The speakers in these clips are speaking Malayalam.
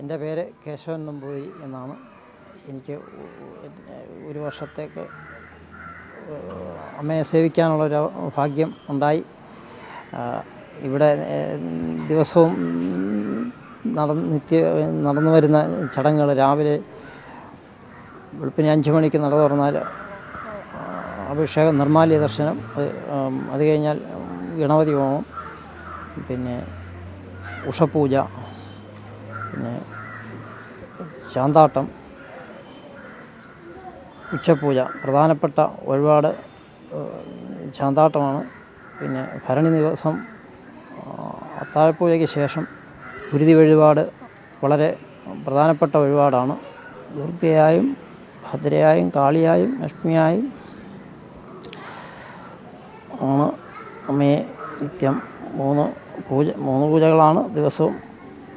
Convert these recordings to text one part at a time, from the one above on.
എൻ്റെ പേര് കേശവൻ നമ്പൂതിരി എന്നാണ്. എനിക്ക് ഒരു വർഷത്തേക്ക് അമ്മയെ സേവിക്കാനുള്ളൊരു ഭാഗ്യം ഉണ്ടായി. ഇവിടെ ദിവസവും നടന്നു വരുന്ന ചടങ്ങുകൾ രാവിലെ വെളുപ്പിന് 5 മണിക്ക് നട തുറന്നാൽ അഭിഷേകം, നിർമ്മാല്യ ദർശനം, അത് കഴിഞ്ഞാൽ ഗണപതി ഹോമം, പിന്നെ ഉഷപൂജ, പിന്നെ ശാന്താട്ടം, ഉച്ചപൂജ. പ്രധാനപ്പെട്ട വഴിപാട് ശാന്താട്ടമാണ്. പിന്നെ ഭരണി ദിവസം അത്താഴപ്പൂജയ്ക്ക് ശേഷം ഗുരുതി വഴിപാട് വളരെ പ്രധാനപ്പെട്ട വഴിപാടാണ്. ദുർഗയായും ഭദ്രയായും കാളിയായും ലക്ഷ്മിയായും ആണ് അമ്മയെ നിത്യം മൂന്ന് പൂജകളാണ് ദിവസവും.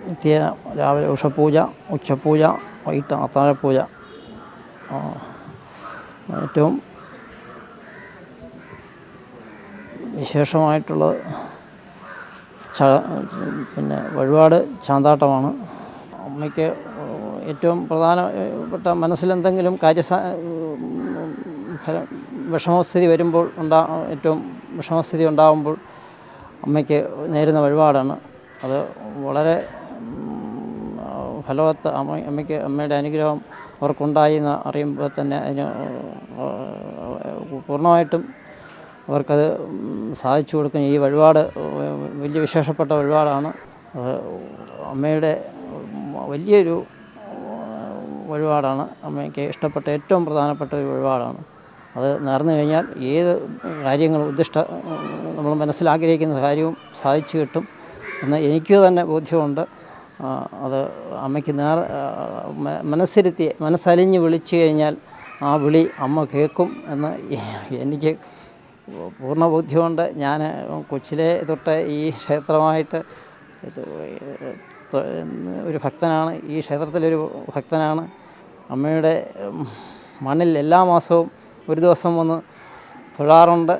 നിത്യേന രാവിലെ ഉഷപൂജ, ഉച്ചപൂജ, വൈകിട്ട് അത്താഴപ്പൂജ. ഏറ്റവും വിശേഷമായിട്ടുള്ളത് പിന്നെ വഴിപാട് ശാന്താട്ടമാണ്. അമ്മയ്ക്ക് ഏറ്റവും പ്രധാനപ്പെട്ട മനസ്സിലെന്തെങ്കിലും വിഷമസ്ഥിതി വരുമ്പോൾ ഏറ്റവും വിഷമസ്ഥിതി ഉണ്ടാകുമ്പോൾ അമ്മയ്ക്ക് നേരുന്ന വഴിപാടാണ് അത്. വളരെ ഫലവത്ത്. അമ്മയ്ക്ക് അമ്മയുടെ അനുഗ്രഹം അവർക്കുണ്ടായി എന്ന് അറിയുമ്പോൾ തന്നെ അതിന് പൂർണ്ണമായിട്ടും അവർക്കത് സാധിച്ചു കൊടുക്കുന്ന ഈ വഴിപാട് വലിയ വിശേഷപ്പെട്ട വഴിപാടാണ്. അത് അമ്മയുടെ വലിയൊരു വഴിപാടാണ്. അമ്മയ്ക്ക് ഇഷ്ടപ്പെട്ട ഏറ്റവും പ്രധാനപ്പെട്ട ഒരു വഴിപാടാണ്. അത് നേർന്നു കഴിഞ്ഞാൽ ഏത് കാര്യങ്ങളും നമ്മൾ മനസ്സിലാഗ്രഹിക്കുന്ന കാര്യവും സാധിച്ചു കിട്ടും എന്ന് എനിക്ക് തന്നെ ബോധ്യമുണ്ട്. അത് അമ്മയ്ക്ക് മനസ്സലിഞ്ഞ് വിളിച്ചു കഴിഞ്ഞാൽ ആ വിളി അമ്മ കേൾക്കും എന്ന് എനിക്ക് പൂർണ്ണ ബോധ്യമുണ്ട്. ഞാൻ കൊച്ചിലെ തൊട്ട് ഈ ക്ഷേത്രമായിട്ട് ഒരു ഭക്തനാണ്. ഈ ക്ഷേത്രത്തിലൊരു ഭക്തനാണ്. അമ്മയുടെ മണ്ണിൽ എല്ലാ മാസവും ഒരു ദിവസം വന്ന് തൊഴാറുണ്ട്.